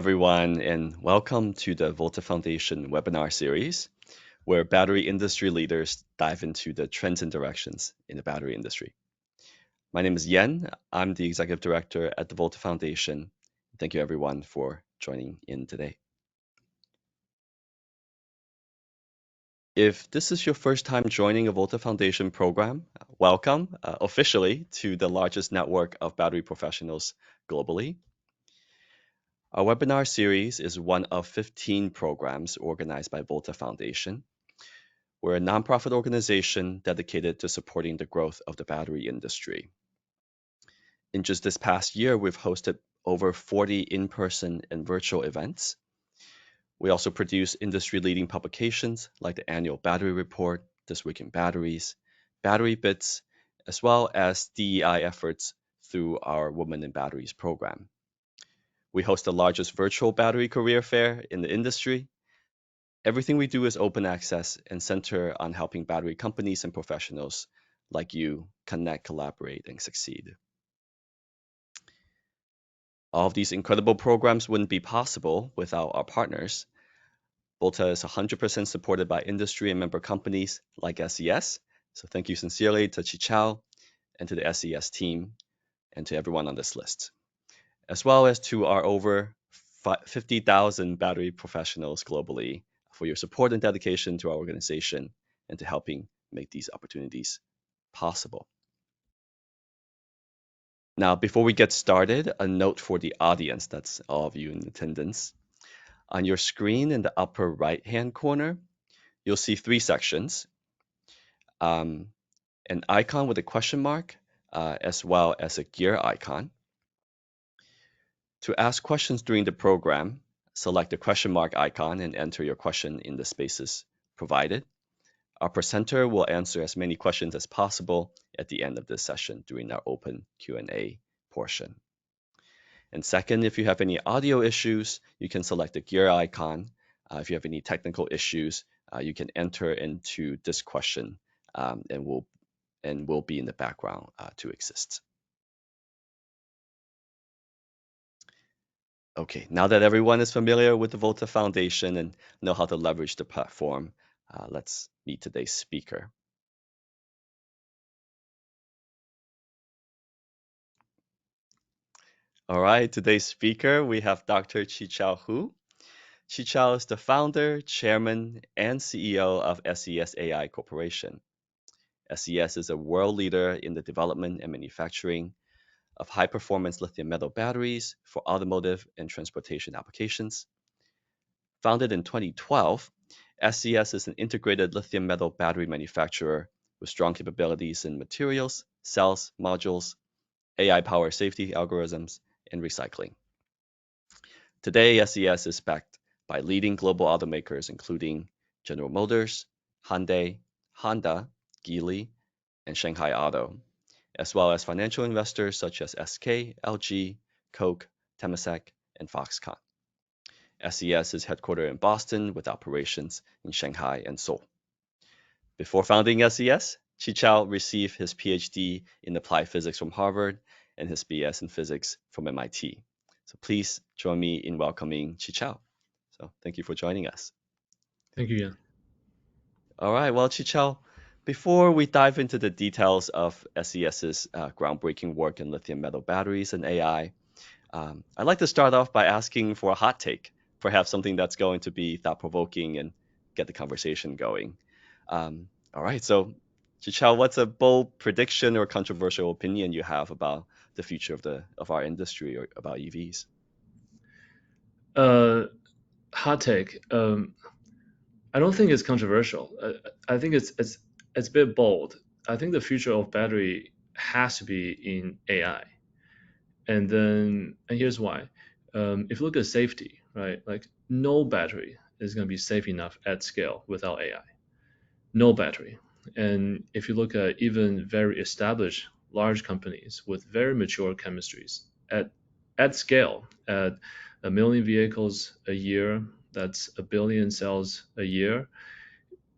everyone, and welcome to the Volta Foundation webinar series, where battery industry leaders dive into the trends and directions in the battery industry. My name is Yen. I'm the Executive Director at the Volta Foundation. Thank you, everyone, for joining in today. If this is your first time joining a Volta Foundation program, welcome officially to the largest network of battery professionals globally. Our webinar series is one of 15 programs organized by Volta Foundation. We're a nonprofit organization dedicated to supporting the growth of the battery industry. In just this past year, we've hosted over 40 in-person and virtual events. We also produce industry-leading publications like the annual battery report, This Week in Batteries, Battery Bits, as well as DEI efforts through our Women in Batteries program. We host the largest virtual battery career fair in the industry. Everything we do is open access and center on helping battery companies and professionals like you connect, collaborate, and succeed. All of these incredible programs wouldn't be possible without our partners. Volta is 100% supported by industry and member companies like SES. So thank you sincerely to Qichao and to the SES team and to everyone on this list, as well as to our over 50,000 battery professionals globally for your support and dedication to our organization and to helping make these opportunities possible. Now, before we get started, a note for the audience, that's all of you in attendance. On your screen in the upper right-hand corner, you'll see three sections. An icon with a question mark, as well as a gear icon. To ask questions during the program, select the question mark icon and enter your question in the spaces provided. Our presenter will answer as many questions as possible at the end of this session during our open Q&A portion. And second, if you have any audio issues, you can select the gear icon. If you have any technical issues, you can enter into this question and will be in the background to assist. Okay, now that everyone is familiar with the Volta Foundation and know how to leverage the platform, let's meet today's speaker. All right, today's speaker, we have Dr. Qichao Hu. Qichao is the founder, chairman, and CEO of SES AI Corporation. SES is a world leader in the development and manufacturing of high-performance lithium-metal batteries for automotive and transportation applications. Founded in 2012, SES is an integrated lithium-metal battery manufacturer with strong capabilities in materials, cells, modules, AI-powered safety algorithms, and recycling. Today, SES is backed by leading global automakers including General Motors, Hyundai, Honda, Geely, and Shanghai Auto, as well as financial investors such as SK, LG, Coke, Temasek, and Foxconn. SES is headquartered in Boston with operations in Shanghai and Seoul. Before founding SES, Qichao received his PhD in applied physics from Harvard and his BS in physics from MIT. So please join me in welcoming Qichao. So thank you for joining us. Thank you, Jan. All right, well, Qichao, before we dive into the details of SES's groundbreaking work in lithium metal batteries and AI, I'd like to start off by asking for a hot take, perhaps something that's going to be thought-provoking and get the conversation going. All right, so Qichao, what's a bold prediction or controversial opinion you have about the future of our industry or about EVs? Hot take. I don't think it's controversial. I think it's a bit bold. I think the future of battery has to be in AI, and here's why. If you look at safety, right? Like no battery is going to be safe enough at scale without AI. No battery. And if you look at even very established large companies with very mature chemistries at scale, at 1 million vehicles a year, that's 1 billion cells a year,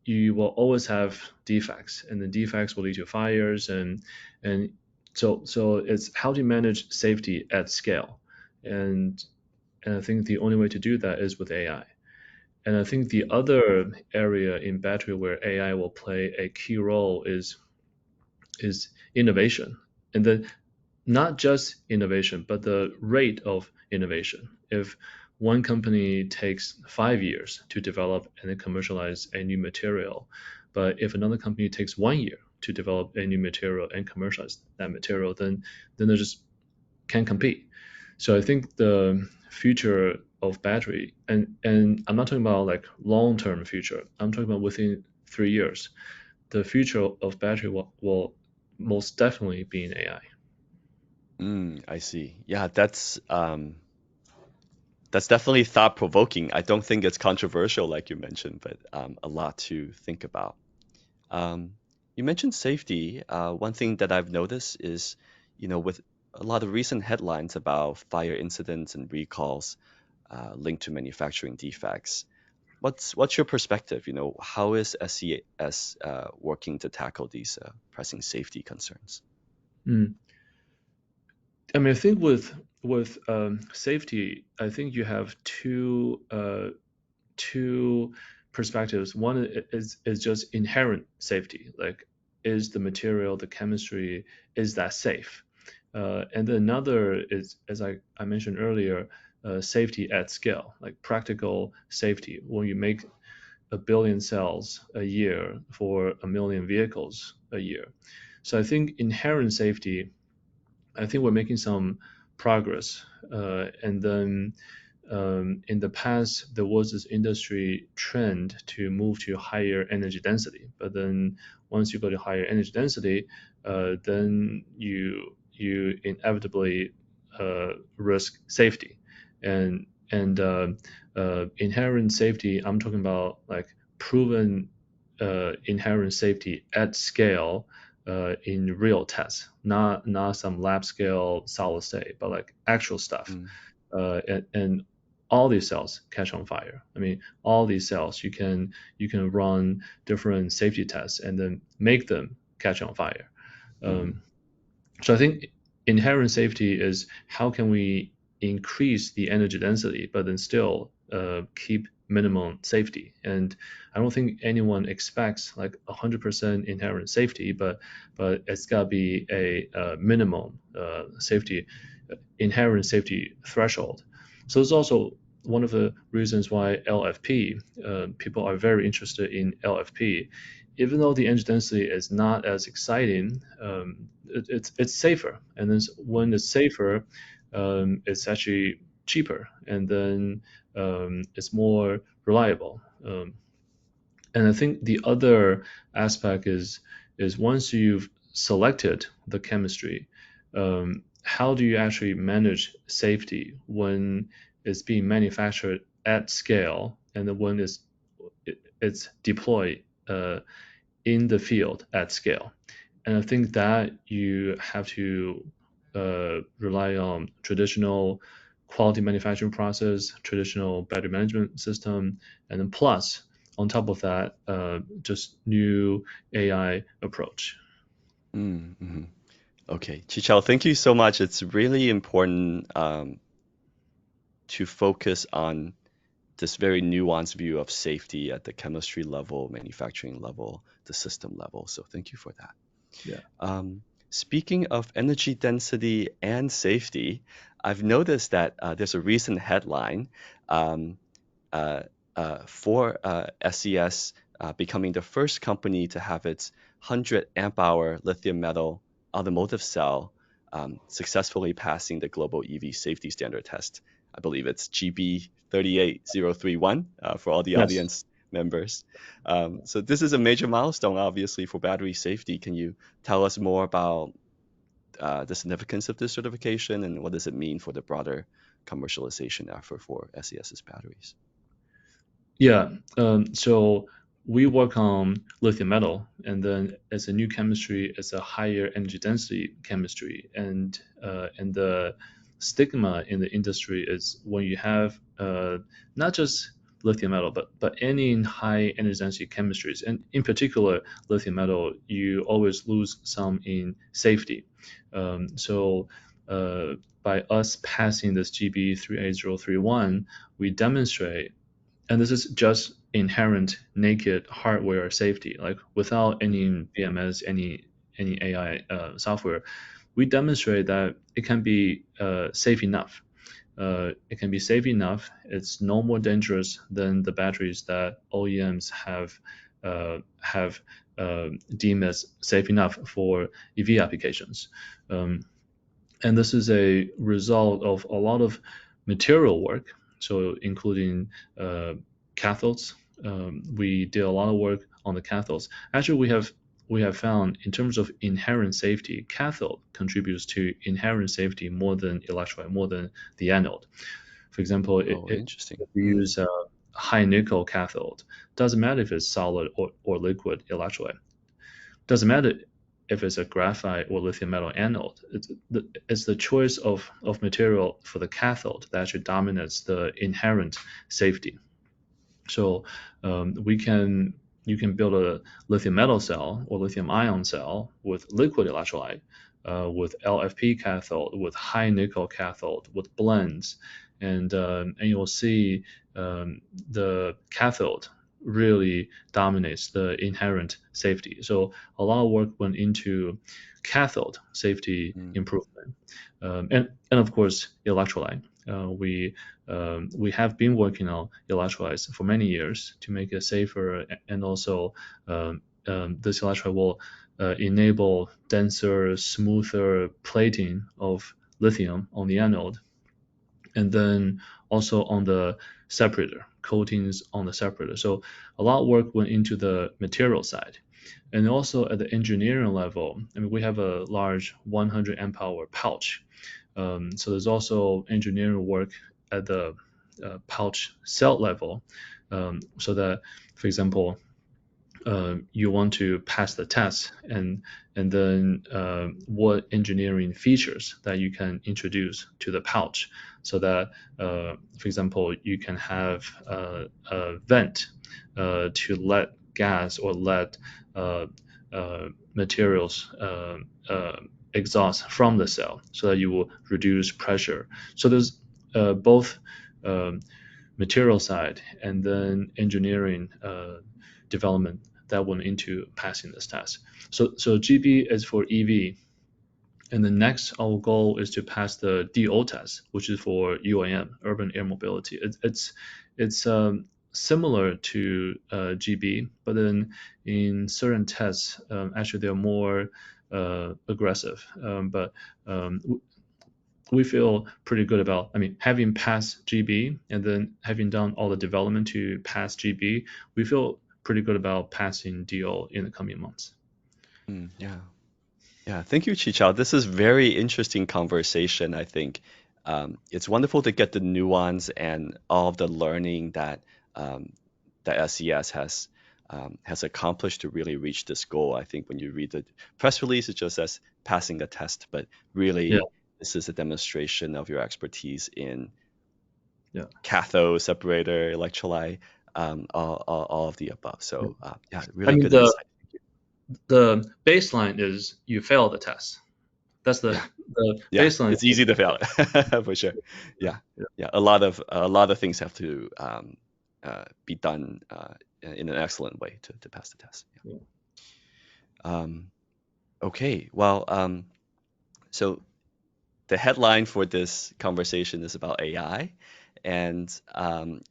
you will always have defects, and the defects will lead to fires, and so it's how to manage safety at scale. And And I think the only way to do that is with AI. And I think the other area in battery where AI will play a key role is innovation. And then not just innovation, but the rate of innovation. If one company takes 5 years to develop and then commercialize a new material, but if another company takes 1 year to develop a new material and commercialize that material, then they just can't compete. So I think the future of battery, and I'm not talking about like long term future. I'm talking about within 3 years. The future of battery will most definitely be in AI. I see. Yeah, that's definitely thought provoking. I don't think it's controversial like you mentioned, but a lot to think about. Um, you mentioned safety. One thing that I've noticed is, with a lot of recent headlines about fire incidents and recalls linked to manufacturing defects. What's your perspective? How is SES working to tackle these pressing safety concerns? Mm. I mean, I think with safety, I think you have two perspectives. One is just inherent safety, like is the material, the chemistry, is that safe? And then another is, as I mentioned earlier, safety at scale, like practical safety. When you make 1 billion cells a year for 1 million vehicles a year, so I think inherent safety, I think we're making some progress. And then in the past, there was this industry trend to move to higher energy density. But then once you go to higher energy density, then you inevitably risk safety. And inherent safety, I'm talking about like proven inherent safety at scale in real tests, not some lab scale solid state, but like actual stuff. Mm, And all these cells catch on fire. I mean, all these cells you can run different safety tests and then make them catch on fire. mm, Um, so I think inherent safety is how can we increase the energy density, but then still keep minimum safety. And I don't think anyone expects like 100% inherent safety, but it's got to be a, minimum safety, inherent safety threshold. So it's also one of the reasons why LFP, people are very interested in LFP, even though the energy density is not as exciting, it's safer. And then when it's safer, it's actually cheaper, and then it's more reliable. And I think the other aspect is once you've selected the chemistry, how do you actually manage safety when it's being manufactured at scale, and then when it's deployed in the field at scale? And I think that you have to rely on traditional quality manufacturing process, traditional battery management system, and then plus on top of that, just new AI approach. mhm. Okay, Chichao, thank you so much. It's really important to focus on this very nuanced view of safety at the chemistry level, manufacturing level, the system level. So thank you for that. Yeah. Speaking of energy density and safety, I've noticed that there's a recent headline um, uh, for SES becoming the first company to have its 100 amp hour lithium metal automotive cell successfully passing the global EV safety standard test. I believe it's GB 38031 for all the Yes. audience members. So this is a major milestone, obviously, for battery safety. Can you tell us more about the significance of this certification and what does it mean for the broader commercialization effort for SES's batteries? Yeah. So we work on lithium metal, and then as a new chemistry, it's a higher energy density chemistry, and the stigma in the industry is when you have not just lithium metal, but any high energy density chemistries, and in particular lithium metal, you always lose some in safety. So by us passing this GB 38031, we demonstrate, and this is just inherent naked hardware safety, like without any BMS, any AI software, we demonstrate that it can be safe enough. It can be safe enough. It's no more dangerous than the batteries that OEMs have deemed as safe enough for EV applications. Um, and this is a result of a lot of material work, so including cathodes. We did a lot of work on the cathodes. Actually, we have found in terms of inherent safety, cathode contributes to inherent safety more than electrolyte, more than the anode. For example, Oh, interesting. if you use a high nickel cathode, doesn't matter if it's solid or liquid electrolyte. Doesn't matter if it's a graphite or lithium metal anode. It's the choice of material for the cathode that actually dominates the inherent safety. So we can you can build a lithium metal cell or lithium ion cell with liquid electrolyte, with LFP cathode, with high nickel cathode, with blends, and you'll see the cathode really dominates the inherent safety. So a lot of work went into cathode safety Mm, improvement, and of course electrolyte. We have been working on electrolytes for many years to make it safer, and also this electrolyte will enable denser, smoother plating of lithium on the anode, and then also on the separator, coatings on the separator. So a lot of work went into the material side. And also at the engineering level, I mean, we have a large 100 amp hour pouch. So there's also engineering work at the pouch cell level, so that, for example, you want to pass the test, and then what engineering features that you can introduce to the pouch, so that for example you can have a vent to let gas or let uh, materials exhaust from the cell, so that you will reduce pressure. So there's both um, material side and then engineering development that went into passing this test. So GB is for EV, and the next our goal is to pass the DO test, which is for UAM, urban air mobility. It's similar to GB, but then in certain tests, actually they're more aggressive. But we feel pretty good about, I mean, having passed GB and then having done all the development to pass GB, we feel pretty good about passing DO in the coming months. yeah. Yeah, thank you, Chichao. This is very interesting conversation, I think. It's wonderful to get the nuance and all of the learning um, that SES has accomplished to really reach this goal. I think when you read the press release, it just says passing a test, but Yeah, really this is a demonstration of your expertise in yeah. cathode, separator, electrolyte, all of the above. Yeah. So yeah, I really mean, good insight. the baseline is you fail the test. That's Yeah. the Yeah, baseline. it's easy to fail it for sure. Yeah, Yeah, yeah. A lot of things have to be done in an excellent way to pass the test. yeah. Yeah. Okay. Well, so the headline for this conversation is about AI, and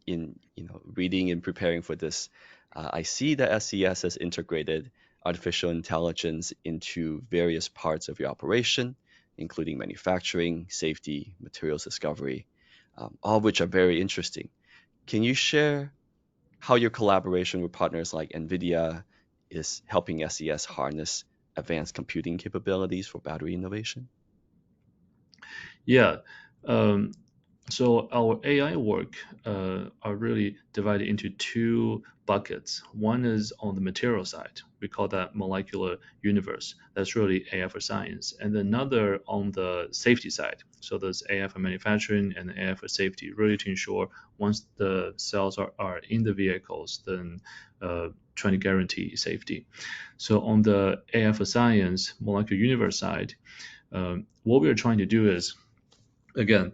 in reading and preparing for this, I see that SES has integrated artificial intelligence into various parts of your operation, including manufacturing, safety, materials discovery, all of which are very interesting. Can you share how your collaboration with partners like NVIDIA is helping SES harness advanced computing capabilities for battery innovation? Yeah. Um, so our AI work are really divided into two buckets. One is on the material side. We call that molecular universe. That's really AI for science. And another on the safety side. So there's AI for manufacturing and AI for safety, really to ensure once the cells are in the vehicles, then trying to guarantee safety. So on the AI for science, molecular universe side, what we are trying to do is again,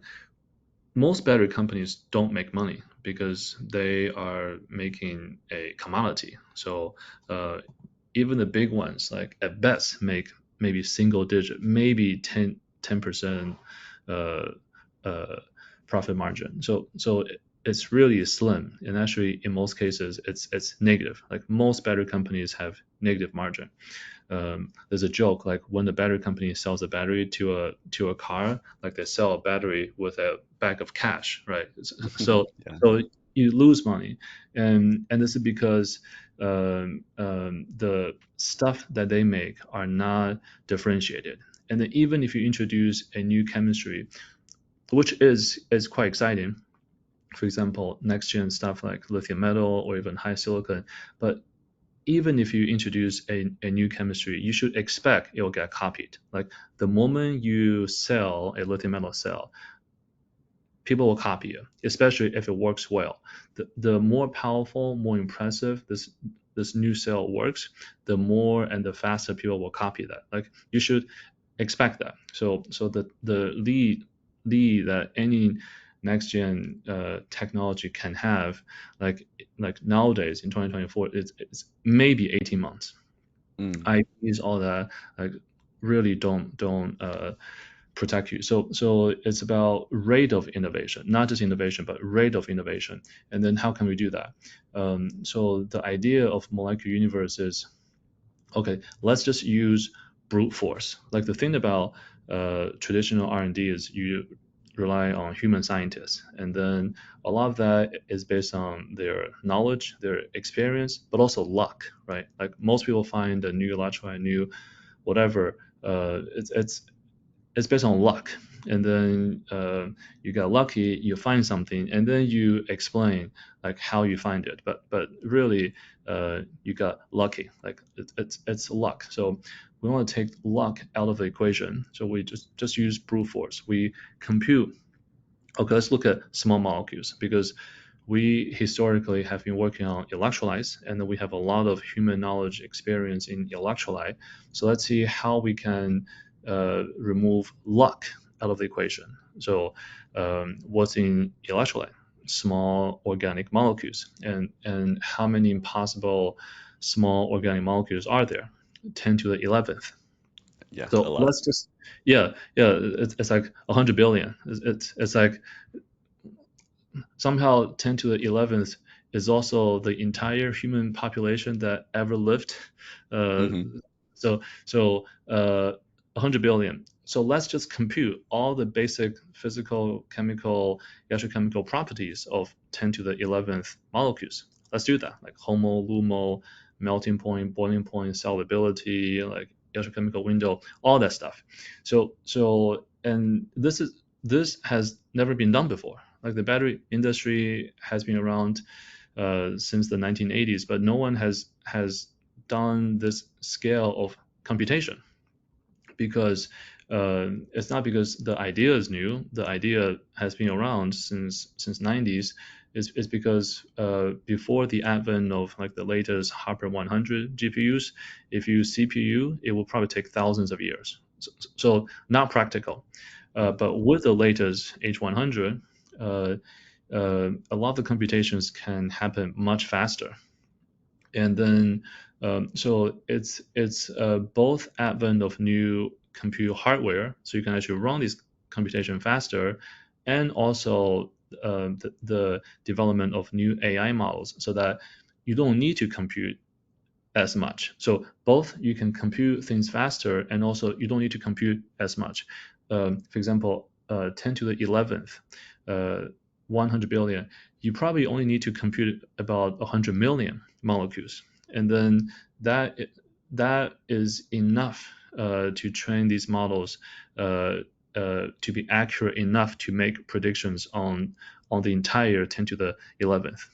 most battery companies don't make money because they are making a commodity. So uh, even the big ones, like at best, make maybe single digit, maybe 10% uh, uh, profit margin. So it's really slim, and actually in most cases it's negative. Like most battery companies have negative margin. There's a joke like when the battery company sells a battery to a car, like they sell a battery with a bag of cash, right? So Yeah. so you lose money, and this is because the stuff that they make are not differentiated. And then even if you introduce a new chemistry, which is quite exciting, for example, next gen stuff like lithium metal or even high silicon, but even if you introduce a new chemistry, you should expect it will get copied. Like the moment you sell a lithium metal cell, people will copy it, especially if it works well. The more powerful, more impressive this new cell works, the more and the faster people will copy that. Like you should expect that. So the lead that any next gen technology can have, like nowadays in 2024, it's maybe 18 months. Mm. IPs, all that, like really don't protect you. So it's about rate of innovation, not just innovation, but rate of innovation. And then how can we do that? So the idea of molecular universe is okay. Let's just use brute force. Like the thing about traditional R&D is you rely on human scientists, and then a lot of that is based on their knowledge, their experience, but also luck, right? Like most people find a new electrolyte, new whatever. It's based on luck, and then you get lucky, you find something, and then you explain like how you find it, but really you got lucky, like it's luck. So we want to take luck out of the equation, so we just use brute force. We compute. Okay, let's look at small molecules because we historically have been working on electrolytes, and we have a lot of human knowledge experience in electrolyte. So let's see how we can remove luck out of the equation. So what's in electrolyte? Small organic molecules, and how many possible small organic molecules are there? 10 to the 11th. Yeah, a So lot. let's just yeah, it's like 100 billion. It's like somehow 10 to the 11th is also the entire human population that ever lived. Uh, Hmm. so 100 billion. So let's just compute all the basic physical, chemical, electrochemical properties of 10 to the 11th molecules. Let's do that, like homo, lumo, melting point, boiling point, solubility, like electrochemical window, all that stuff. And this has never been done before. Like the battery industry has been around since the 1980s, but no one has done this scale of computation because it's not because the idea is new. The idea has been around since 90s. It's because before the advent of like the latest Hopper 100 GPUs, if you use CPU, it will probably take thousands of years. So not practical. But with the latest H100, a lot of the computations can happen much faster. And then so it's both advent of new compute hardware, so you can actually run this computation faster, and also the development of new AI models, so that you don't need to compute as much. So both you can compute things faster, and also you don't need to compute as much. For example, 10 to the 11th, 100 billion, you probably only need to compute about 100 million molecules, and then that that is enough to train these models to be accurate enough to make predictions on the entire 10 to the 11th.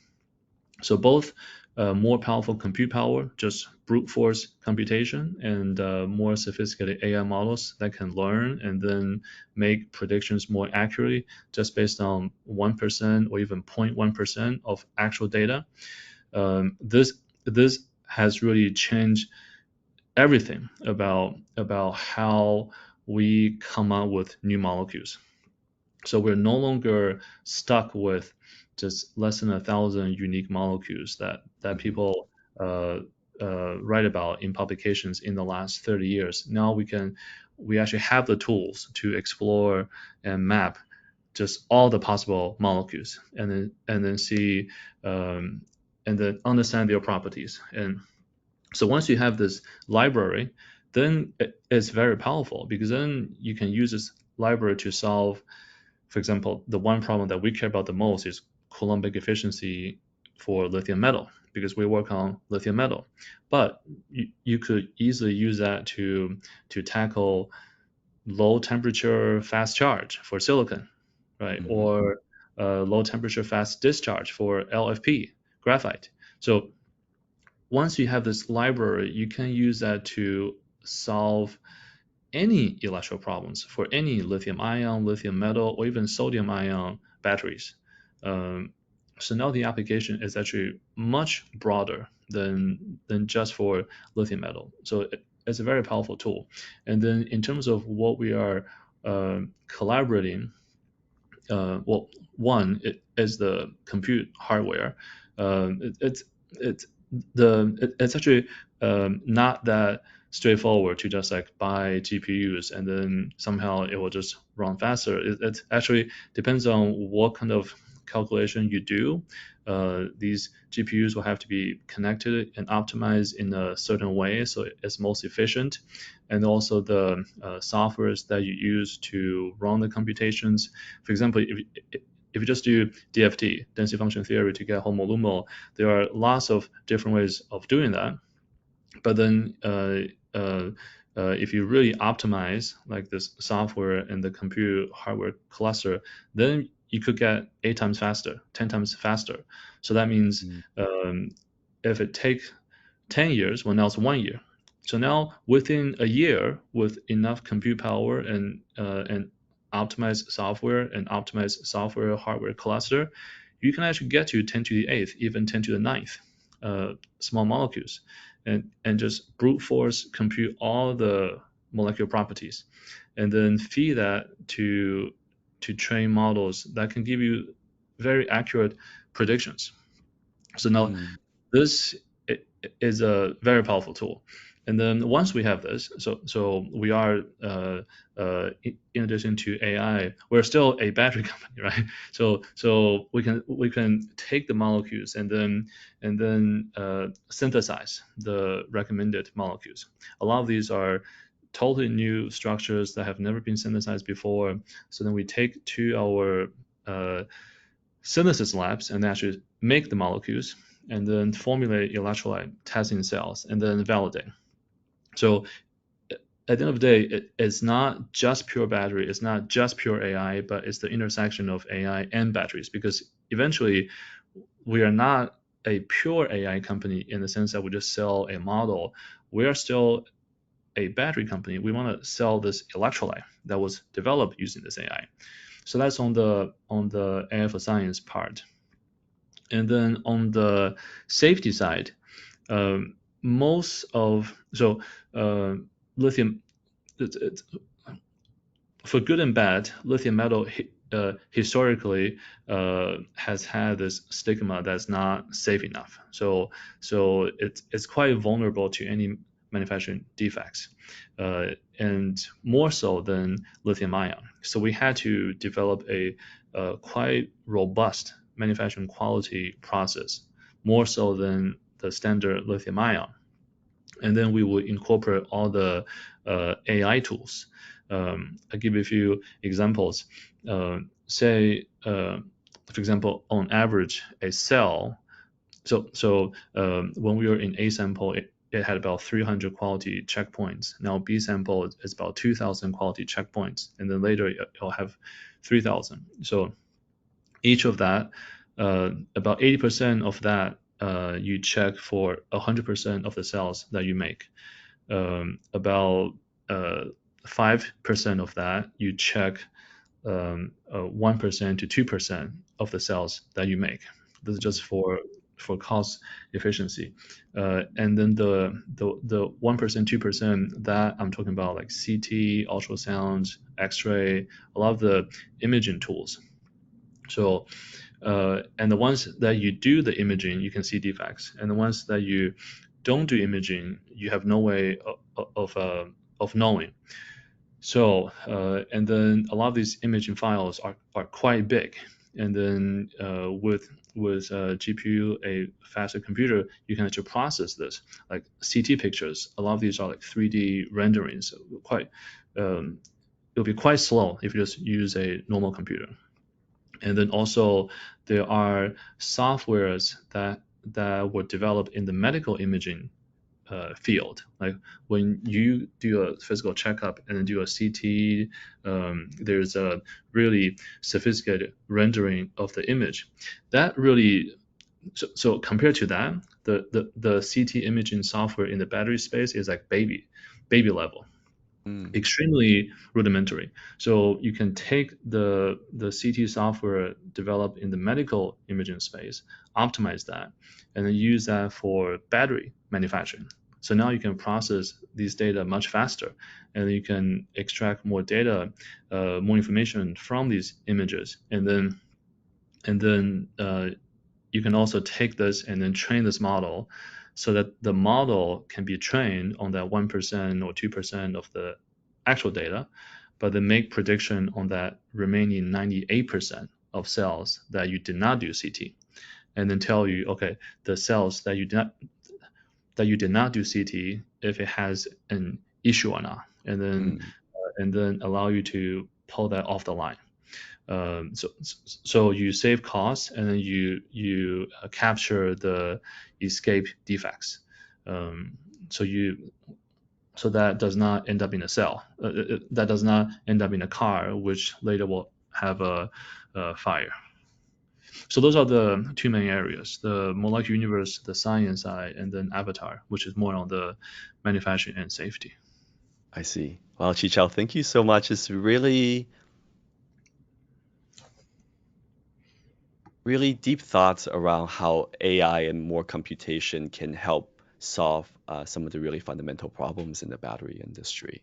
So both more powerful compute power, just brute force computation, and more sophisticated AI models that can learn and then make predictions more accurately just based on 1% or even 0.1% of actual data. This has really changed everything about how we come up with new molecules. So we're no longer stuck with just less than 1,000 unique molecules that Mhm. people write about in publications in the last 30 years. Now we actually have the tools to explore and map just all the possible molecules, and then see and then understand their properties. And so once you have this library, then it's very powerful, because then you can use this library to solve, for example, the one problem that we care about the most is Coulombic efficiency for lithium metal, because we work on lithium metal. But you could easily use that to tackle low temperature fast charge for silicon, right? Mhm. Or low temperature fast discharge for LFP graphite. So once you have this library, you can use that to solve any electrical problems for any lithium ion, lithium metal, or even sodium ion batteries. Um, so now the application is actually much broader than just for lithium metal. So it's a very powerful tool. And then in terms of what we are collaborating, well, one is the compute hardware. It's it's actually not that straightforward to just like buy GPUs and then somehow it will just run faster. It actually depends on what kind of calculation you do. These GPUs will have to be connected and optimized in a certain way so it's most efficient, and also the softwares that you use to run the computations. For example, if you just do DFT, density function theory, to get homolumo, there are lots of different ways of doing that. But then uh, if you really optimize like this software and the compute hardware cluster, then you could get 8 times faster, 10 times faster. So that means Mm. if it takes 10 years, well, now it's 1 year. So now within a year, with enough compute power and optimized software and optimized software hardware cluster, you can actually get to 10 to the eighth, even 10 to the ninth small molecules, and just brute force compute all the molecular properties, and then feed that to train models that can give you very accurate predictions. So now Mm. this is a very powerful tool. And then once we have this, so we are in addition to AI, we're still a battery company, right? So we can take the molecules and then synthesize the recommended molecules. A lot of these are totally new structures that have never been synthesized before. So then we take to our uh, synthesis labs and actually make the molecules and then formulate electrolyte testing cells and then validate. So at the end of the day, it's not just pure battery, it's not just pure AI, but it's the intersection of AI and batteries, because eventually we are not a pure AI company in the sense that we just sell a model. We are still a battery company. We want to sell this electrolyte that was developed using this AI. So that's on the AI for science part. And then on the safety side, most of so lithium, it's, for good and bad, lithium metal historically has had this stigma that's not safe enough. So it's quite vulnerable to any manufacturing defects, and more so than lithium ion. So we had to develop a quite robust manufacturing quality process, more so than the standard lithium ion. And then we would incorporate all the AI tools. I'll give you a few examples. Say, for example, on average, a cell. So when we were in A sample, it had about 300 quality checkpoints. Now B sample is about 2,000 quality checkpoints, and then later it'll have 3,000. So each of that, about 80% of that, you check for 100% of the cells that you make. About 5% of that you check 1% to 2% of the cells that you make. This is just for cost efficiency. And then the 1% 2% that I'm talking about, like CT, ultrasound, X-ray, a lot of the imaging tools. So and the ones that you do the imaging, you can see defects, and the ones that you don't do imaging, you have no way of knowing. So, and then a lot of these imaging files are quite big. And then with GPU, a faster computer, you can actually process this. Like CT pictures, a lot of these are like 3D renderings. Quite, it'll be quite slow if you just use a normal computer. And then also there are softwares that were developed in the medical imaging field. Like when you do a physical checkup and then do a CT, there's a really sophisticated rendering of the image. That really, so compared to that, the CT imaging software in the battery space is like baby level, Mm, extremely rudimentary. So you can take the CT software developed in the medical imaging space, optimize that, and then use that for battery manufacturing. So now you can process these data much faster, and you can extract more data, more information from these images, and then you can also take this and then train this model so that the model can be trained on that 1% or 2% of the actual data, but then make prediction on that remaining 98% of cells that you did not do CT, and then tell you, okay, the cells that you did not do CT, if it has an issue or not, mm, and then allow you to pull that off the line. So you save costs, and then you capture the escape defects. Um, so you so that does not end up in a cell. That does not end up in a car, which later will have a fire. So those are the two main areas: the molecular universe, the science side, and then Avatar, which is more on the manufacturing and safety. I see. Well, Chichao, thank you so much. It's really, really deep thoughts around how AI and more computation can help solve some of the really fundamental problems in the battery industry.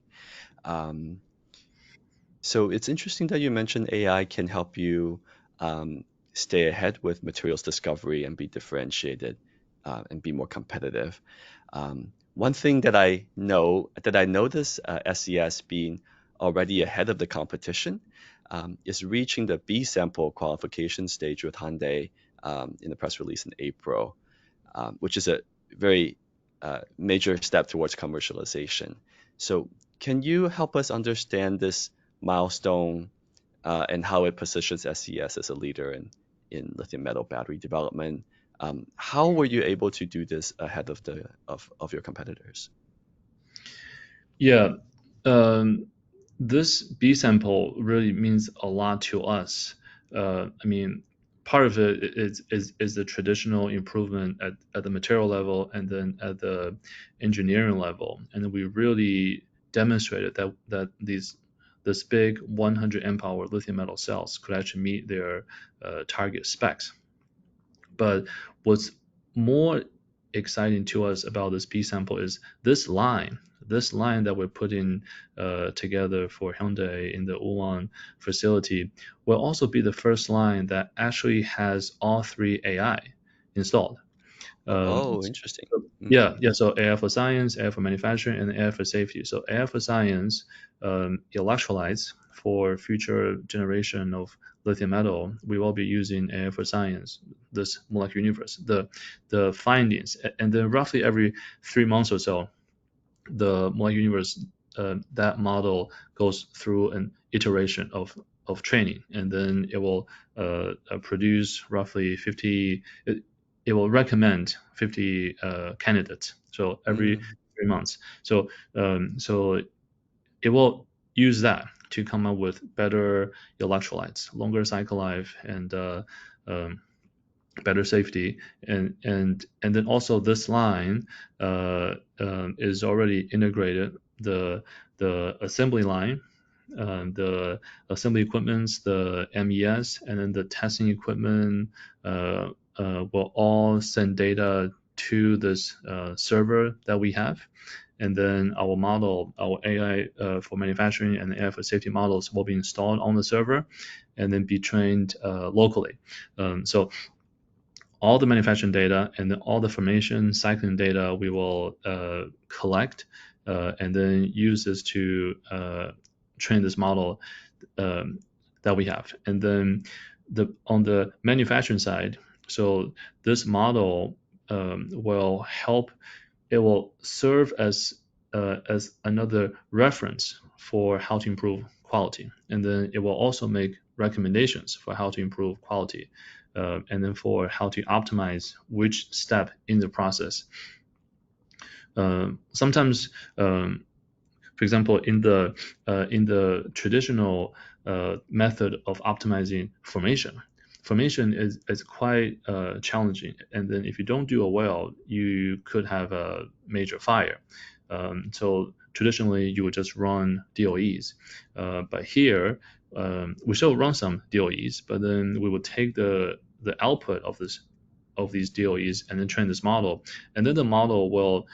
Um, So it's interesting that you mentioned AI can help you stay ahead with materials discovery and be differentiated and be more competitive. One thing that I notice SES being already ahead of the competition is reaching the B sample qualification stage with Hyundai in the press release in April, which is a very major step towards commercialization. So, can you help us understand this milestone and how it positions SES as a leader in lithium metal battery development? How were you able to do this ahead of of your competitors? Yeah, um, this B sample really means a lot to us. I mean, part of it is the traditional improvement at the material level and then at the engineering level, and we really demonstrated that this big 100 amp hour lithium metal cells could actually meet their target specs. But what's more exciting to us about this B sample is this line that we're putting together for Hyundai in the Wuhan facility will also be the first line that actually has all three AI installed. Oh, So, interesting. Mm, yeah. So AI for science, AI for manufacturing, and AI for safety. So AI for science, electrolytes for future generation of lithium metal. We will be using AI for science, this molecular universe, the findings, and then roughly every 3 months or so, the molecular universe that model goes through an iteration of training, and then it will produce roughly 50. It will recommend 50 candidates. So every mm, 3 months. So it will use that to come up with better electrolytes, longer cycle life, and um, better safety, and then also this line is already integrated the assembly line, the assembly equipments, the MES, and then the testing equipment, will all send data to this server that we have, and then our model, our AI for manufacturing and AI for safety models will be installed on the server, and then be trained locally. So all the manufacturing data and then all the formation cycling data we will collect and then use this to train this model um, that we have. And then on the manufacturing side, so this model will help. It will serve as another reference for how to improve quality, and then it will also make recommendations for how to improve quality, and then for how to optimize which step in the process. Sometimes, for example, in the traditional method of optimizing formation, formation is quite challenging, and then if you don't do it well, you could have a major fire. So traditionally, you would just run DOEs, but here we still run some DOEs, but then we would take the output of this of these DOEs and then train this model, and then the model will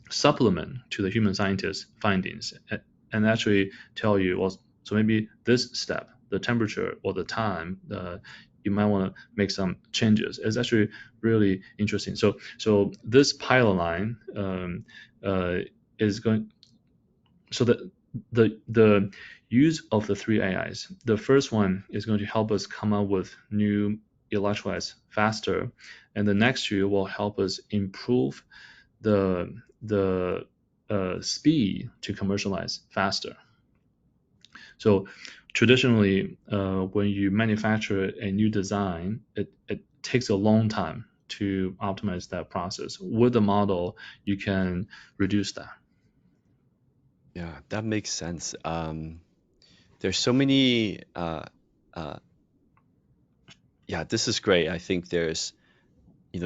supplement to the human scientist findings and actually tell you, well, so maybe this step, the temperature or the time, you might want to make some changes. It's actually really interesting. So this pilot line is going. So the use of the three AIs. The first one is going to help us come up with new electrolytes faster, and the next two will help us improve the speed to commercialize faster. So traditionally, when you manufacture a new design, it takes a long time to optimize that process. With the model, you can reduce that. Yeah, that makes sense. There's so many. Uh, yeah, this is great. I think there's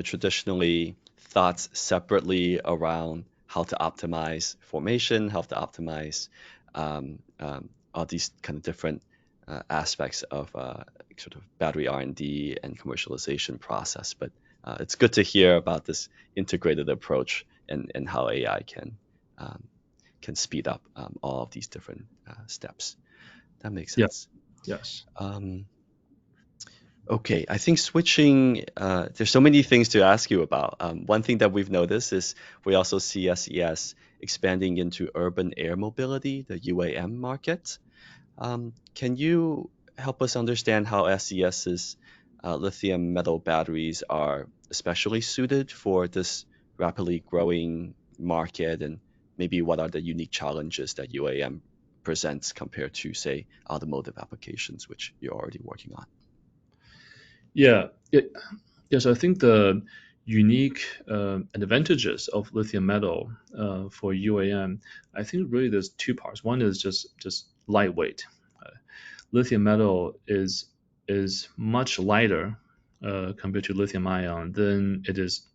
traditionally thoughts separately around how to optimize formation, how to optimize all these kind of different aspects of sort of battery R&D and commercialization process. But it's good to hear about this integrated approach and how AI um, can speed up all of these different steps. That makes Yeah. sense. Yes. Um, Okay, I think switching, there's so many things to ask you about. One thing that we've noticed is we also see SES expanding into urban air mobility, the UAM market. Can you help us understand how SES's lithium metal batteries are especially suited for this rapidly growing market, and maybe what are the unique challenges that UAM presents compared to, say, automotive applications, which you're already working on? Yeah. Yes, I think the unique advantages of lithium metal for UAM, I think really there's two parts. One is just lightweight. Uh, Lithium metal is much lighter compared to lithium ion than it is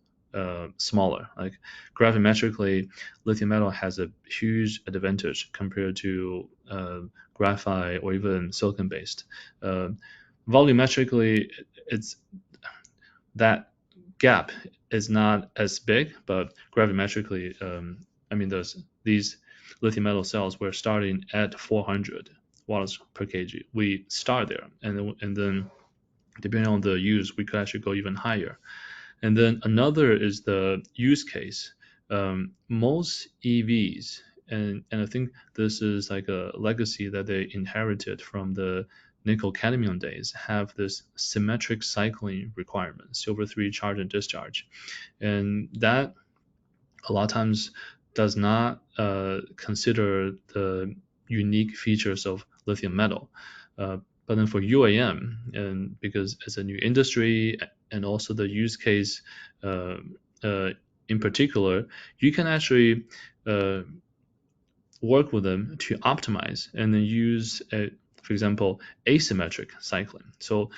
smaller. Like gravimetrically, lithium metal has a huge advantage compared to graphite or even silicon based. Uh, Volumetrically, it's that gap is not as big, but gravimetrically, I mean, there's these lithium metal cells were starting at 400 watts per kg. We start there, and then depending on the use, we could actually go even higher. And then another is the use case. Most EVs, and I think this is like a legacy that they inherited from the nickel cadmium days, have this symmetric cycling requirement, silver 3 charge and discharge. And that a lot of times does not consider the unique features of lithium metal. But then for UAM, and because it's a new industry and also the use case uh, uh, in particular, you can actually uh, work with them to optimize and then use, for example, asymmetric cycling. So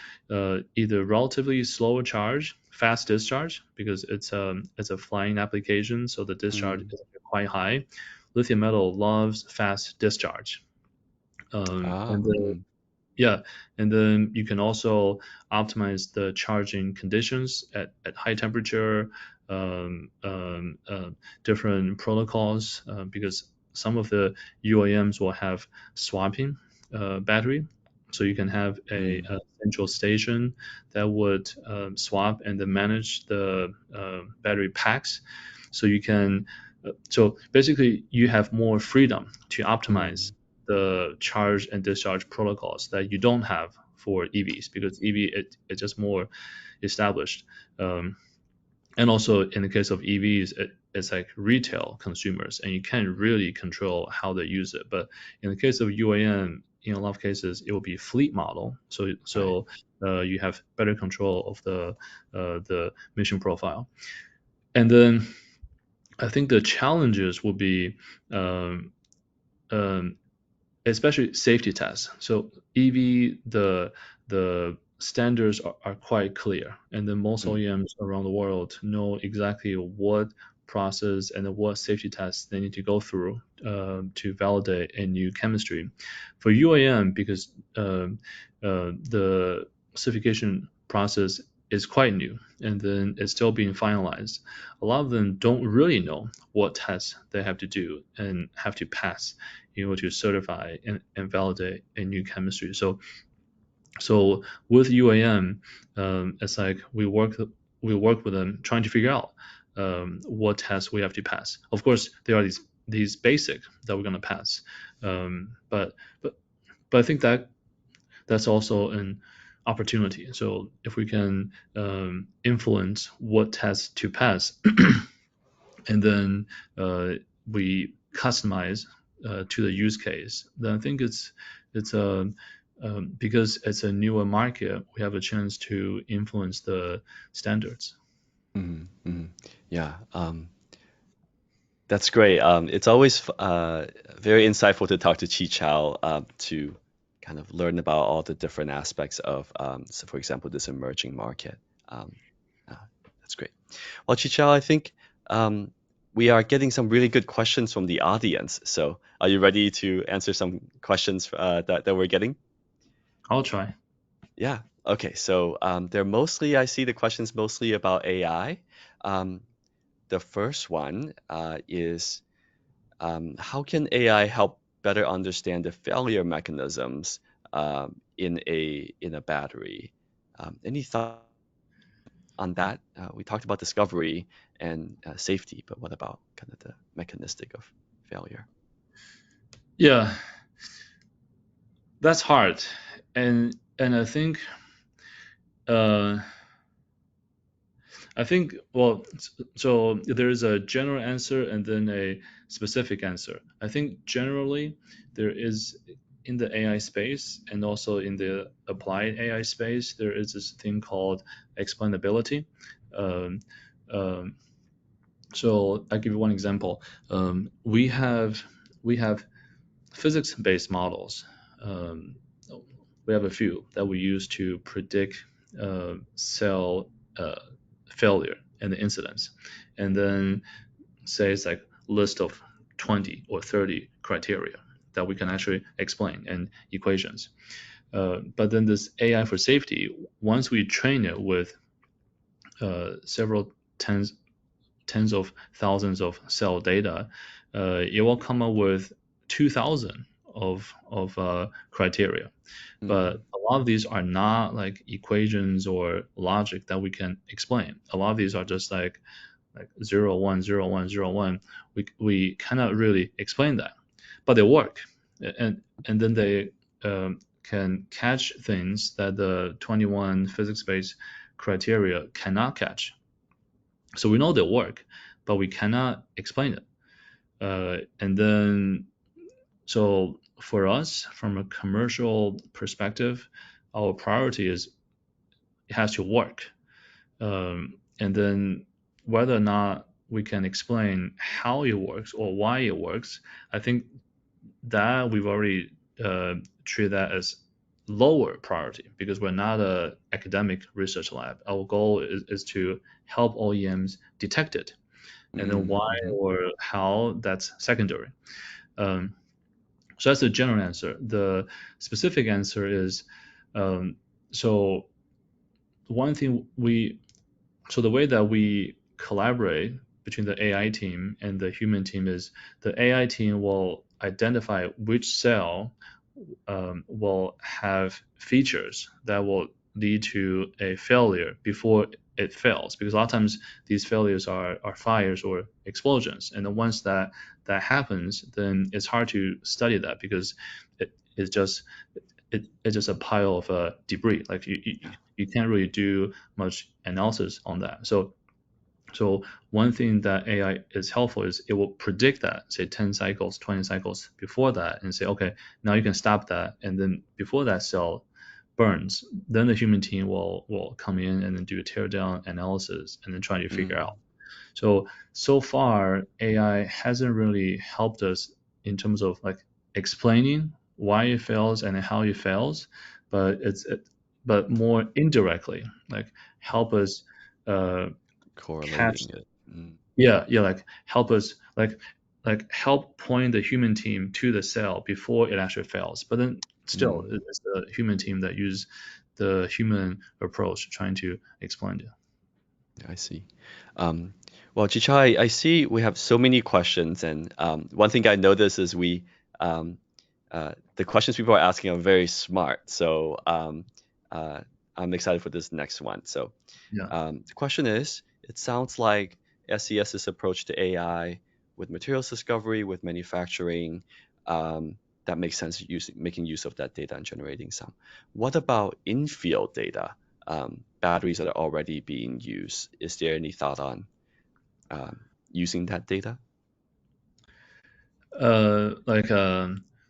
either relatively slower charge, fast discharge, because it's a flying application, so the discharge Mm. is quite high. Lithium metal loves fast discharge, and Ah, then mm. Yeah, and then you can also optimize the charging conditions at high temperature, um, um, uh, different protocols, because some of the UAMs will have swapping battery. So you can have Mm, a central station that would swap and then manage the battery packs. So you can, so basically you have more freedom to optimize mm, the charge and discharge protocols that you don't have for EVs, because EV it's just more established. Um, and also in the case of EVs, it's like retail consumers, and you can't really control how they use it. But in the case of UAM, in a lot of cases, it will be fleet model, right. you have better control of the mission profile. And then I think the challenges will be um, um, especially safety tests. So EV, the standards are quite clear, and then most Mm, OEMs around the world know exactly what process and what safety tests they need to go through to validate a new chemistry. For UAM, because the certification process is quite new and then it's still being finalized. A lot of them don't really know what tests they have to do and have to pass in order to certify and validate a new chemistry. So with UAM, it's like we work with them trying to figure out what tests we have to pass. Of course, there are these basic that we're going to pass, but but I think that's also an opportunity. So if we can influence what tests to pass, and then we customize to the use case, then I think it's a because it's a newer market, we have a chance to influence the standards. mm, mm. Yeah. That's great. It's always very insightful to talk to Qichao to kind of learn about all the different aspects of, so for example, this emerging market. Um, uh, that's great. Well, Qichao, I think we are getting some really good questions from the audience. So, are you ready to answer some questions that we're getting? I'll try. Yeah. Okay. So, they're mostly, I see the questions mostly about AI. Um, the first one is how can AI help better understand the failure mechanisms in a battery? Any thought on that? We talked about discovery and safety, but what about kind of the mechanistic of failure? Yeah, that's hard, and uh, I think, well, so there is a general answer and then a specific answer. I think generally there is, in the AI space and also in the applied AI space, there is this thing called explainability. Um, um, so I'll give you one example. We have physics-based models. Um, we have a few that we use to predict cell uh, failure and the incidents, and then say it's like list of 20 or 30 criteria that we can actually explain and equations. But then this AI for safety, once we train it with several tens of thousands of cell data, it will come up with 2,000 of criteria. Mm, But a lot of these are not like equations or logic that we can explain. A lot of these are just like 0 1 0 1 0 1. We cannot really explain that, but they work, and then they can catch things that the 21 physics-based criteria cannot catch. So we know they work, but we cannot explain it. And then, so for us, from a commercial perspective, our priority is it has to work. And then whether or not we can explain how it works or why it works, I think that we've already treated that as lower priority, because we're not a academic research lab. Our goal is to help OEMs detect it, and then mm, why mhm, or how, that's secondary. Um, So that's the general answer. The specific answer is, um, so one thing we so the way that we collaborate between the AI team and the human team is the AI team will identify which cell will have features that will lead to a failure before it fails, because a lot of times these failures are fires or explosions, and then once that happens, then it's hard to study that because it's just it's just a pile of debris. Like you can't really do much analysis on that. So one thing that AI is helpful is it will predict that, say 10 cycles, 20 cycles before that, and say, okay, now you can stop that. And then before that cell burns, then the human team will come in and then do a teardown analysis and then try to figure Mm, out. So far, AI hasn't really helped us in terms of like explaining why it fails and how it fails, but but more indirectly, like help us uh, catch. correlating it. Mm, Yeah, like help us, like help point the human team to the cell before it actually fails. But then still, mm. it's the human team that use the human approach trying to explain it. I see. Um, well, Chicha, I see we have so many questions, and one thing I noticed is um, the questions people are asking are very smart. So uh, I'm excited for this next one. So Yeah. the question is, it sounds like SES's approach to AI with materials discovery, with manufacturing, that makes sense, making use of that data and generating some. What about in-field data? Batteries that are already being used. Is there any thought on um, using that data? Like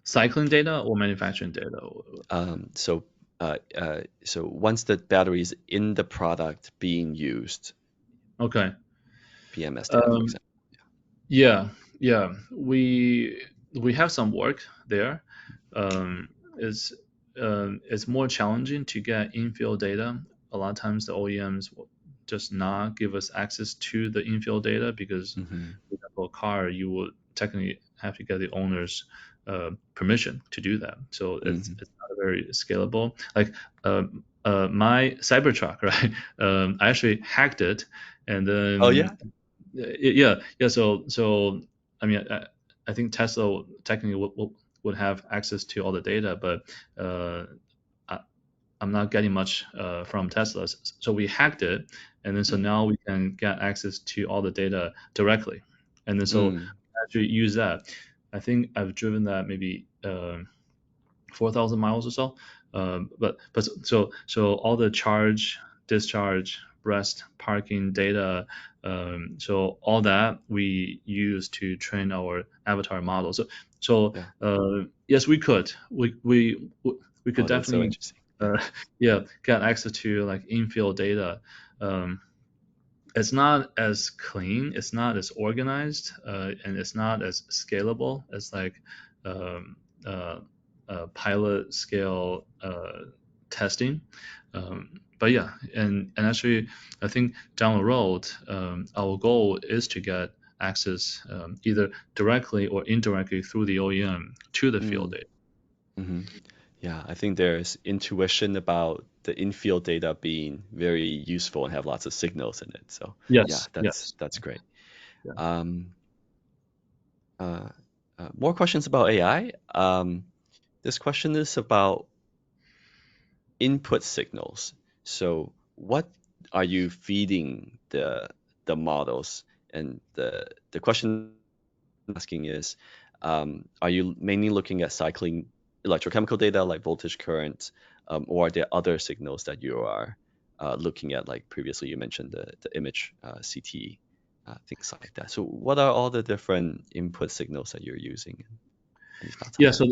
cycling data or manufacturing data. Um, so, so once the battery is in the product being used, Okay. PMS data, for Um, example. yeah, yeah. We have some work there. Um, it's it's more challenging to get in-field data. A lot of times the OEMs will just not give us access to the in-field data because, Hmm. for example, a car you would technically have to get the owner's permission to do that. So Hmm. it's not very scalable. Like my Cybertruck, right? I actually hacked it, and Oh yeah. then yeah. So I mean, I think Tesla technically would have access to all the data, but I, I'm not getting much from Tesla. So we hacked it, and then so Mm. now we can get access to all the data directly, and then so Mm. actually use that. I think I've driven that maybe 4,000 miles or so. But so all the charge, discharge, rest, parking data, so all that we use to train our avatar model. So Yeah. yes, we could Oh, that's so definitely interesting. Yeah. uh, yeah, get access to like infield data. Um, it's not as clean, it's not as organized, and it's not as scalable as like um, uh, pilot scale testing. But yeah, and actually, I think down the road, our goal is to get access either directly or indirectly through the OEM to the field Mm. data. Hmm. Yeah, I think there's intuition about the infield data being very useful and have lots of signals in it. So yeah, Yes, that's yes, that's great. yeah. Um, uh, more questions about AI. This question is about input signals. So what are you feeding the models? And the question asking is, are you mainly looking at cycling electrochemical data like voltage current, or are there other signals that you are looking at? Like previously you mentioned the image CT, things like that. So what are all the different input signals that you're using? Any thoughts on Yeah, that? so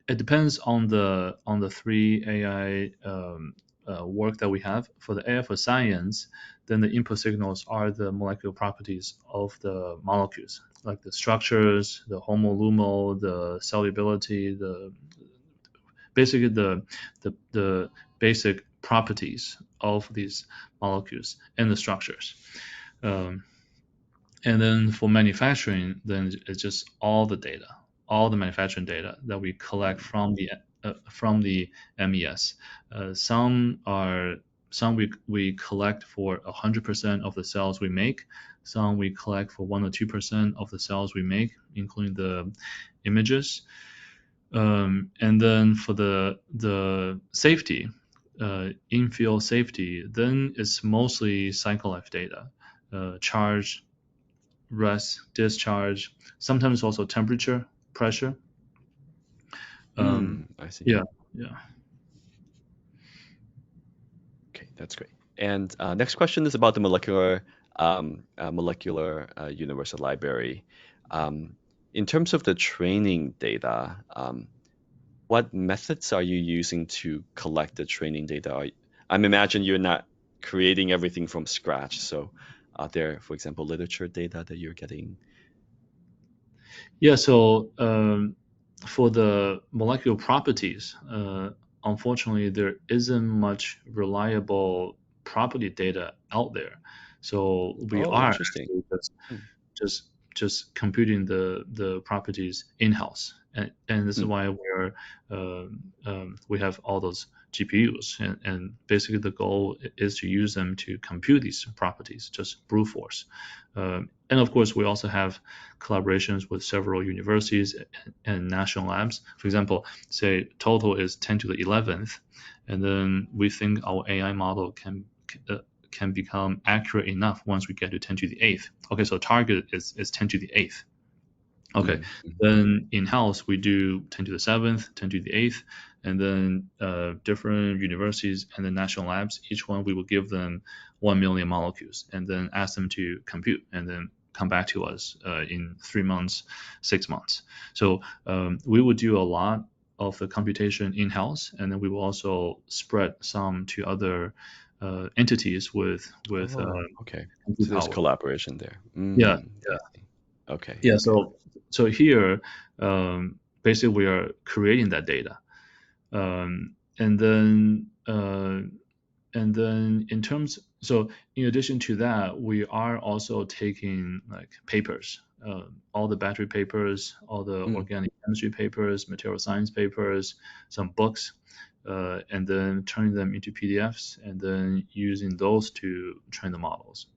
it depends on the three AI work that we have. For the AI for science, then the input signals are the molecular properties of the molecules, like the structures, the homolumo, the solubility, the basically the basic properties of these molecules and the structures. Um, and then for manufacturing, then it's just all the data, all the manufacturing data that we collect Mm. from the MES. Some are some we collect for 100% of the cells we make. Some we collect for 1 or 2% of the cells we make, including the images. And then for the safety, in-field safety, then it's mostly cycle life data, charge, rest, discharge, sometimes also temperature, pressure. I see. Yeah, yeah. Okay, that's great. And next question is about the molecular universal library. Um, in terms of the training data, what methods are you using to collect the training data? I'm imagine you're not creating everything from scratch. So, are there, for example, literature data that you're getting? Yeah, so for the molecular properties, unfortunately, there isn't much reliable property data out there. So we Oh, are interesting. actually Hmm, just just computing the properties in house, and this is hmm, why we have all those GPUs, and basically the goal is to use them to compute these properties, just brute force. And of course, we also have collaborations with several universities and national labs. For example, say total is 10 to the 11th, and then we think our AI model uh, can become accurate enough once we get to 10 to the 8th. Okay, so target is 10 to the 8th. Okay, hmm, hmm. then in house we do 10 to the 7th, 10 to the 8th, and then different universities and the national labs, each one we will give them 1 million molecules and then ask them to compute and then come back to us in 3 months, 6 months. So we will do a lot of the computation in house, and then we will also spread some to other entities with Oh, okay. compute So there's power. collaboration there. Yeah, I see. Okay, yeah. okay. So here, basically, we are creating that data, and then in terms, so in addition to that, we are also taking like papers, all the battery papers, all the Mm. organic chemistry papers, material science papers, some books, and then turning them into PDFs, and then using those to train the models.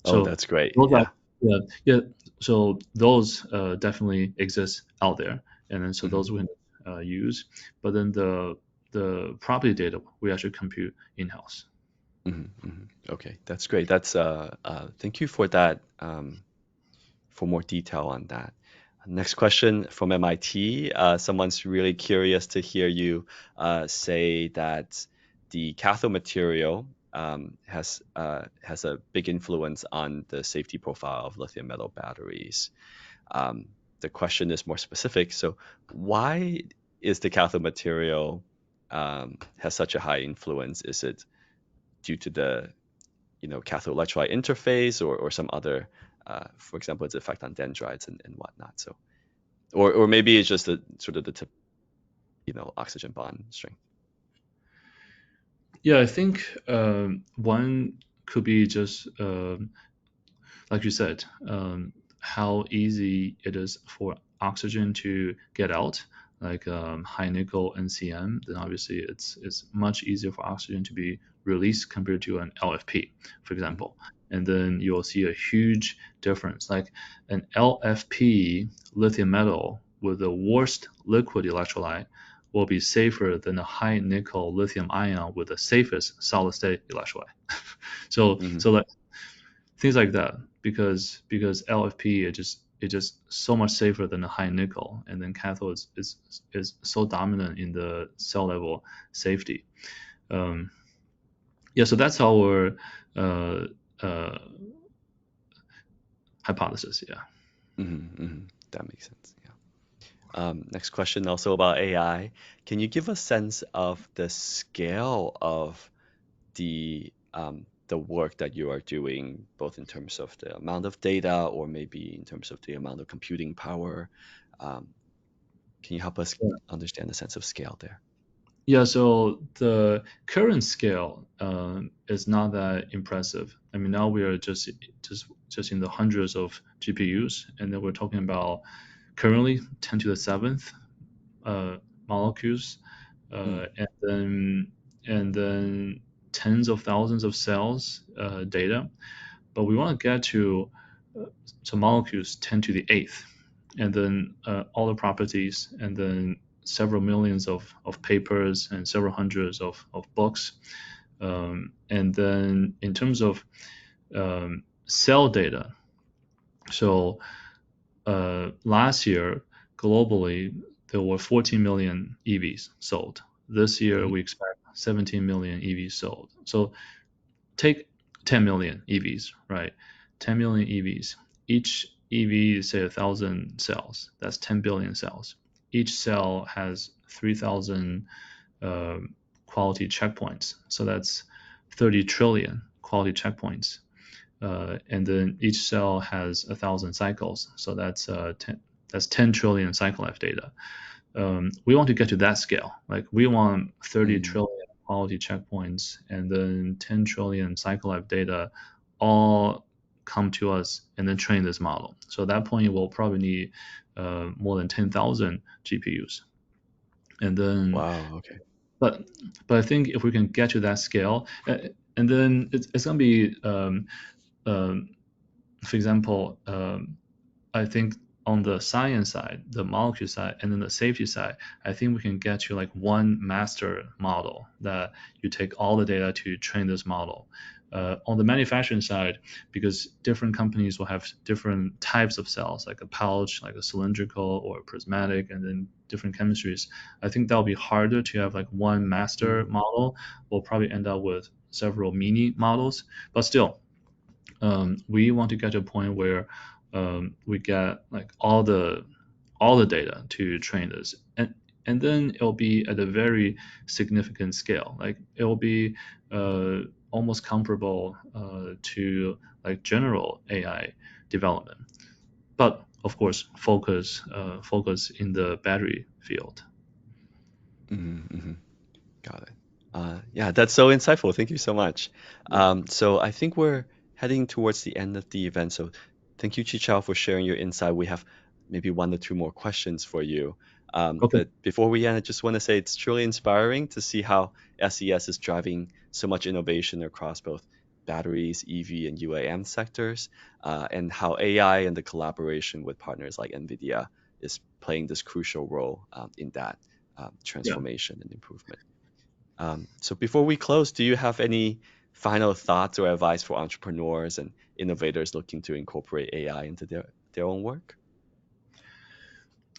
Oh, So that's great. those are Yeah. yeah, yeah. So those definitely exist out there, and then so Hmm, those we can use. But then the property data we actually compute in house. hmm, hmm. Okay, that's great. That's thank you for that. For more detail on that. Next question from MIT. Someone's really curious to hear you say that the cathode material has a big influence on the safety profile of lithium metal batteries. Um, the question is more specific. So, why is the cathode material has such a high influence? Is it due to the cathode electrolyte interface or some other, for example, its effect on dendrites and whatnot? So, or maybe it's just the sort of the tip, oxygen bond strength. Yeah, I think one could be just like you said, how easy it is for oxygen to get out, like high nickel NCM, then obviously it's much easier for oxygen to be released compared to an LFP, for Mhm. example. And then you'll see a huge difference. Like an LFP lithium metal with the worst liquid electrolyte will be safer than a high nickel lithium ion with the safest solid state electrolyte. Mhm. So like things like that, because LFP it just so much safer than the high nickel, and then cathode is so dominant in the cell level safety. Um, yeah, so that's our uh, uh, hypothesis. Yeah. Mhm. Mhm. That makes sense. Yeah. Next question, also about AI. Can you give a sense of the scale of the work that you are doing, both in terms of the amount of data or maybe in terms of the amount of computing power? Um, can you help us understand the sense of scale there? Yeah, so the current scale is not that impressive. I mean, now we are just in the hundreds of GPUs, and then we're talking about currently 10 to the seventh molecules, Mm. and then tens of thousands of cells data. But we want to get to molecules 10 to the eighth, and then all the properties, and then several millions of papers and several hundreds of books. And then in terms of cell data, so last year globally there were 14 million EVs sold. This year Mhm. we expect 17 million EVs sold. So take 10 million EVs, right? 10 million EVs. Each EV is say 1,000 cells. That's 10 billion cells. Each cell has 3,000 quality checkpoints. So that's 30 trillion quality checkpoints. And then each cell has 1,000 cycles. So that's 10 trillion cycle life data. We want to get to that scale. Like we want 30 Mm. trillion quality checkpoints and then 10 trillion cycle life data all come to us and then train this model. So at that point, we'll probably need more than 10,000 GPUs. And then, Wow. Okay. but I think if we can get to that scale, and then it's going to be, um, for example, I think on the science side, the molecule side, and then the safety side, I think we can get to like one master model that you take all the data to train this model. On the manufacturing side, because different companies will have different types of cells, like a pouch, like a cylindrical or a prismatic, and then different chemistries, I think that'll be harder to have like one master Mm. model. We'll probably end up with several mini models, but still, we want to get to a point where we get like all the data to train this, and then it'll be at a very significant scale. Like it will be almost comparable to like general AI development, but of course focus in the battery field. Mm-hmm. Got it. Yeah, that's so insightful. Thank you so much. Yeah. So I think we're heading towards the end of the event. So thank you, Chichao, for sharing your insight. We have maybe one or two more questions for you. Okay. But before we end, I just want to say it's truly inspiring to see how SES is driving so much innovation across both batteries, EV, and UAM sectors, and how AI and the collaboration with partners like NVIDIA is playing this crucial role in that Yeah. transformation and improvement. So before we close, do you have any final thoughts or advice for entrepreneurs and innovators looking to incorporate AI into their own work?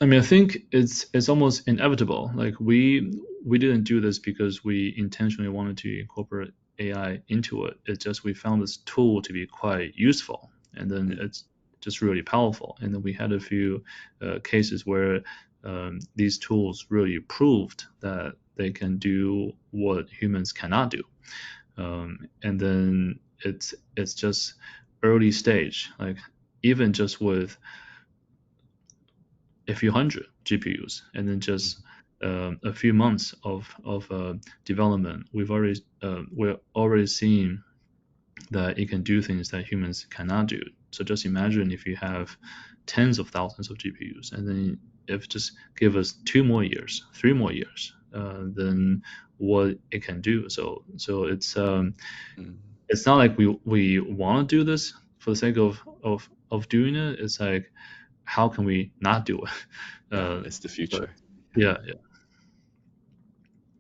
I mean, I think it's almost inevitable. Like we didn't do this because we intentionally wanted to incorporate AI into it. It's just we found this tool to be quite useful, and then Mm. it's just really powerful. And then we had a few cases where these tools really proved that they can do what humans cannot do. And then it's just early stage. Like even just with a few hundred GPUs, and then Mm. just a few months of development, we're already seeing that it can do things that humans cannot do. So just imagine if you have tens of thousands of GPUs, and then if just give us 2 more years, 3 more years, then what it can do. So Mm. it's not like we want to do this for the sake of doing it. It's like how can we not do it? Yeah, Uh, it's the but future. Yeah. yeah, yeah,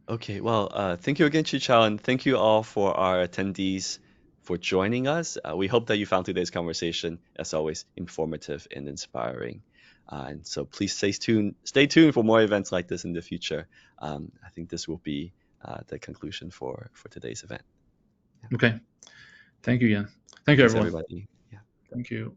Okay, well, thank you again, Chichao, and thank you all for our attendees for joining us. We hope that you found today's conversation, as always, informative and inspiring. And so please stay tuned for more events like this in the future. I think this will be the conclusion for today's event. Yeah. okay. Thank you, Ian. Thank you, Thanks, everyone. everybody. Yeah. Thank you.